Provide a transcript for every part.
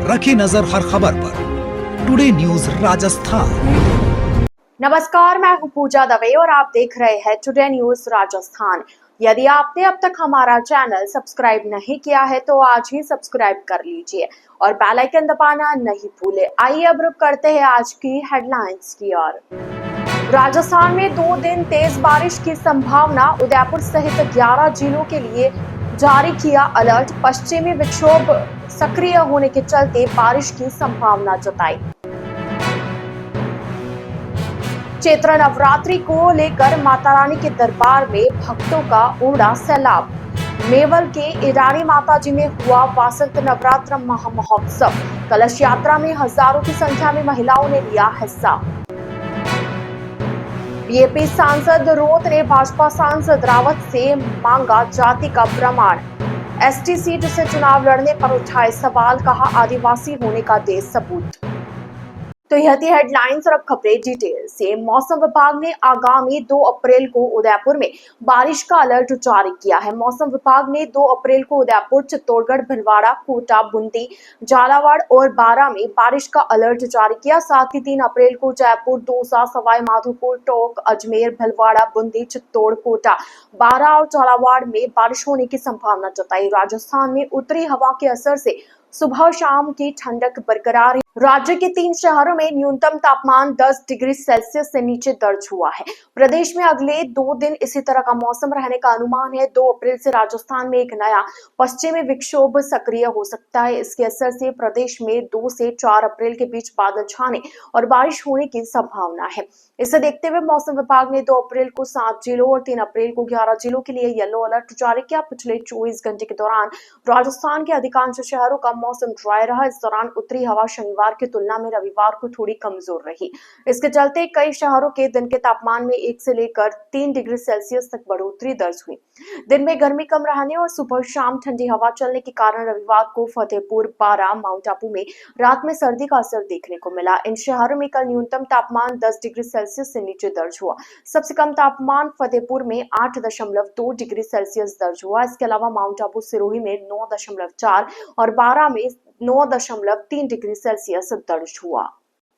रखी नजर हर खबर पर। Today news Rajasthan. नमस्कार, मैं हूं पूजा दवे और आप देख रहे हैं टुडे न्यूज राजस्थान। यदि आपने अब तक हमारा चैनल सब्सक्राइब नहीं किया है तो आज ही सब्सक्राइब कर लीजिए और बेल आइकन दबाना नहीं भूले। आइए अब रुक करते हैं आज की हेडलाइंस की ओर। राजस्थान में 2 दिन तेज बारिश की संभावना, उदयपुर सहित 11 जिलों के लिए जारी किया अलर्ट। पश्चिमी विक्षोभ सक्रिय होने के चलते बारिश की संभावना जताई। चैत्र नवरात्रि को लेकर माता रानी के दरबार में भक्तों का उमड़ा सैलाब। मेवल के ईरानी माताजी में हुआ वासंत नवरात्र महामहोत्सव। कलश यात्रा में हजारों की संख्या में महिलाओं ने लिया हिस्सा। बीजेपी सांसद रोत ने भाजपा सांसद रावत से मांगा जाति का प्रमाण। एसटी सीट से चुनाव लड़ने पर उठाए सवाल, कहा आदिवासी होने का दे सबूत। तो यह थी हेडलाइंस और अब खबरें डिटेल से। मौसम विभाग ने आगामी 2 अप्रैल को उदयपुर में बारिश का अलर्ट जारी किया है। मौसम विभाग ने 2 अप्रैल को उदयपुर, चित्तौड़गढ़, भीलवाड़ा, कोटा, बूंदी, झालावाड़ और बारां में बारिश का अलर्ट जारी किया। साथ ही 3 अप्रैल को जयपुर, दौसा, सवाई माधोपुर, टोंक, अजमेर, भीलवाड़ा, बूंदी, चित्तौड़, कोटा, बारां और झालावाड़ में बारिश होने की संभावना जताई। राजस्थान में उत्तरी हवा के असर से सुबह शाम की ठंडक बरकरार है। राज्य के 3 शहरों में न्यूनतम तापमान 10 डिग्री सेल्सियस से नीचे दर्ज हुआ है। प्रदेश में अगले 2 दिन इसी तरह का मौसम रहने का अनुमान है। 2 अप्रैल से राजस्थान में एक नया पश्चिमी विक्षोभ सक्रिय हो सकता है। इसके असर से प्रदेश में 2 से 4 अप्रैल के बीच बादल छाने और बारिश होने की संभावना है। इसे देखते हुए मौसम विभाग ने 2 अप्रैल को 7 जिलों और 3 अप्रैल को 11 जिलों के लिए येलो अलर्ट जारी किया। पिछले 24 घंटे के दौरान राजस्थान के अधिकांश शहरों का मौसम ड्राई रहा। इस दौरान उत्तरी हवा शनिवार की तुलना में रविवार को थोड़ी कमजोर रही। इसके चलते कई शहरों के दिन के तापमान में 1 से लेकर 3 डिग्री सेल्सियस तक बढ़ोतरी दर्ज हुई। दिन में गर्मी कम रहने और सुबह शाम ठंडी हवा चलने के कारण रविवार को फतेहपुर, बारां, माउंट आबू में रात में सर्दी का असर देखने को मिला। इन शहरों में कल न्यूनतम तापमान 10 डिग्री सेल्सियस से नीचे दर्ज हुआ। सबसे कम तापमान फतेहपुर में 8.2 डिग्री सेल्सियस दर्ज हुआ। इसके अलावा माउंट आबू, सिरोही में 9.4 और बारां में 9.3 डिग्री सेल्सियस दर्ज हुआ।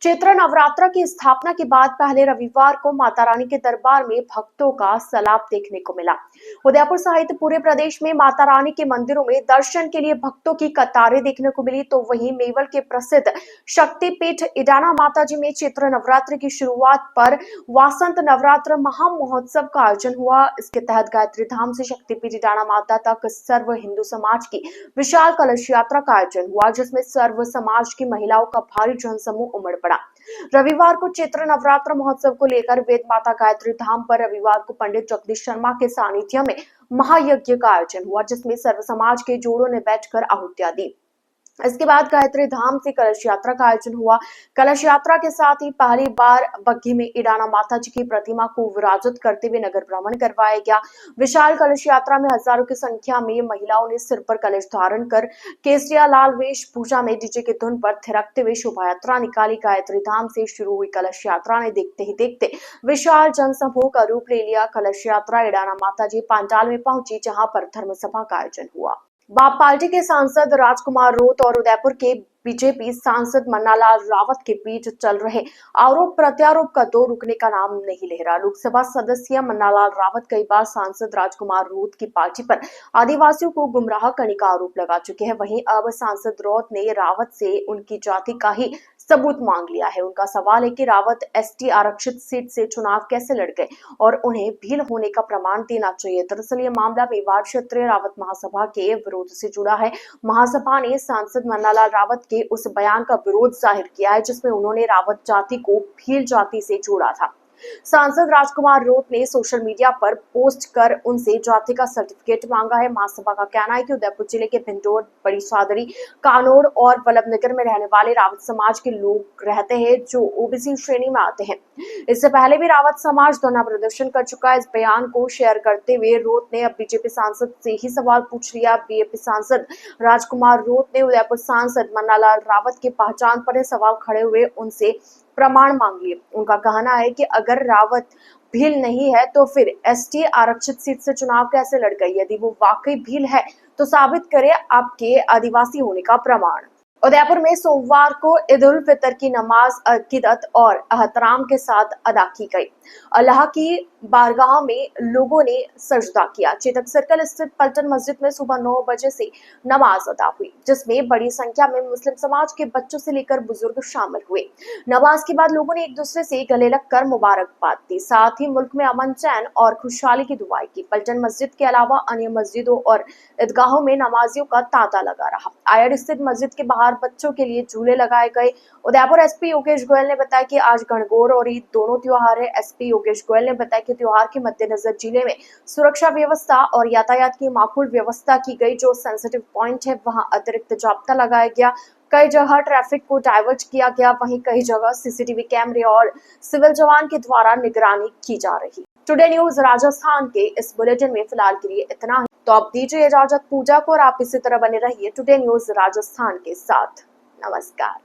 चैत्र नवरात्र की स्थापना के बाद पहले रविवार को माता रानी के दरबार में भक्तों का सैलाब देखने को मिला। उदयपुर सहित पूरे प्रदेश में माता रानी के मंदिरों में दर्शन के लिए भक्तों की कतारें देखने को मिली। तो वहीं मेवल के प्रसिद्ध शक्तिपीठ ईडाना माताजी में चैत्र नवरात्र की शुरुआत पर वासंत नवरात्र महामहोत्सव का आयोजन हुआ। इसके तहत गायत्री धाम से शक्तिपीठ ईडाना माता तक सर्व हिंदू समाज की विशाल कलश यात्रा का आयोजन हुआ, जिसमें सर्व समाज की महिलाओं का भारी जनसमूह उमड़ पड़ा। रविवार को चैत्र नवरात्र महोत्सव को लेकर वेद माता गायत्री धाम पर रविवार को पंडित जगदीश शर्मा के सानिध्य में महायज्ञ का आयोजन हुआ, जिसमें सर्व समाज के जोड़ों ने बैठकर आहुतियां दी। इसके बाद गायत्री धाम से कलश यात्रा का आयोजन हुआ। कलश यात्रा के साथ ही पहली बार बग्घी में ईडाना माता जी की प्रतिमा को विराजित करते हुए नगर भ्रमण करवाया गया। विशाल कलश यात्रा में हजारों की संख्या में महिलाओं ने सिर पर कलश धारण कर केसरिया लाल वेशभूषा में डीजे की धुन पर थिरकते हुए शोभा यात्रा निकाली। गायत्री धाम से शुरू हुई कलश यात्रा ने देखते ही देखते विशाल जनसमूह का रूप ले लिया। कलश यात्रा ईडाना माता जी पांडाल में पहुंची, जहां पर धर्मसभा का आयोजन हुआ। बाप पार्टी के सांसद राजकुमार रोत और उदयपुर के बीजेपी सांसद मन्नालाल रावत के बीच चल रहे आरोप प्रत्यारोप का दौर रुकने का नाम नहीं ले रहा। लोकसभा सदस्य मन्नालाल रावत कई बार सांसद राजकुमार रोत की पार्टी पर आदिवासियों को गुमराह करने का आरोप लगा चुके हैं। वहीं अब सांसद रोत ने रावत से उनकी जाति का ही सबूत मांग लिया है। उनका सवाल है कि रावत एसटी आरक्षित सीट से चुनाव कैसे लड़ गए और उन्हें भील होने का प्रमाण देना चाहिए। दरअसल ये मामला मेवाड़ क्षेत्रीय रावत महासभा के विरोध से जुड़ा है। महासभा ने सांसद मन्नालाल रावत के उस बयान का विरोध जाहिर किया है, जिसमें उन्होंने रावत जाति को भील जाति से जोड़ा था। सांसद राजकुमार रोत ने सोशल मीडिया पर पोस्ट कर उनसे जाति का सर्टिफिकेट मांगा है। महासभा का कहना है कि उदयपुर जिले के भिंडोर, बड़ी सादरी, कानोड़ और वल्लभनगर में रहने वाले रावत समाज के लोग रहते हैं जो ओबीसी श्रेणी में आते हैं। इससे पहले भी रावत समाज धरना प्रदर्शन कर चुका है। इस बयान को शेयर करते हुए रोत ने अब बीजेपी सांसद से ही सवाल पूछ लिया। बीजेपी सांसद राजकुमार रोत ने उदयपुर सांसद मन्नालाल रावत की पहचान पर सवाल खड़े हुए उनसे प्रमाण मांग लिए। उनका कहना है कि अगर रावत भील नहीं है तो फिर एसटी आरक्षित सीट से चुनाव कैसे लड़ गई? यदि वो वाकई भील है तो साबित करे आपके आदिवासी होने का प्रमाण। उदयपुर में सोमवार को ईद उल फितर की नमाज अकीदत और एहतराम के साथ अदा की गई। अल्लाह की बारगाह में लोगों ने सजदा किया। चेतक सर्कल स्थित पलटन मस्जिद में सुबह 9 बजे से नमाज अदा हुई, जिसमें बड़ी संख्या में मुस्लिम समाज के बच्चों से लेकर बुजुर्ग शामिल हुए। नमाज के बाद लोगों ने एक दूसरे से गले लगकर मुबारकबाद दी, साथ ही मुल्क में अमन, चैन और खुशहाली की दुआएं की। पलटन मस्जिद के अलावा अन्य मस्जिदों और ईदगाहों में नमाजियों का तांता लगा रहा। आयड स्थित मस्जिद के बाहर बच्चों के लिए झूले लगाए गए। उदयपुर एसपी योगेश गोयल ने बताया कि आज गणगौर और ईद दोनों त्योहार है। एसपी योगेश गोयल ने बताया कि त्योहार के मद्देनजर जिले में सुरक्षा व्यवस्था और यातायात की माकूल व्यवस्था की गई। जो सेंसिटिव पॉइंट है वहां अतिरिक्त जाब्ता लगाया गया। कई जगह ट्रैफिक को डाइवर्ट किया गया, वहीं कई जगह सीसीटीवी कैमरे और सिविल जवान के द्वारा निगरानी की जा रही। टुडे न्यूज राजस्थान के इस बुलेटिन में फिलहाल के लिए इतना ही। तो आप दीजिए इजाजत पूजा को और आप इसी तरह बने रहिए टुडे न्यूज राजस्थान के साथ। नमस्कार।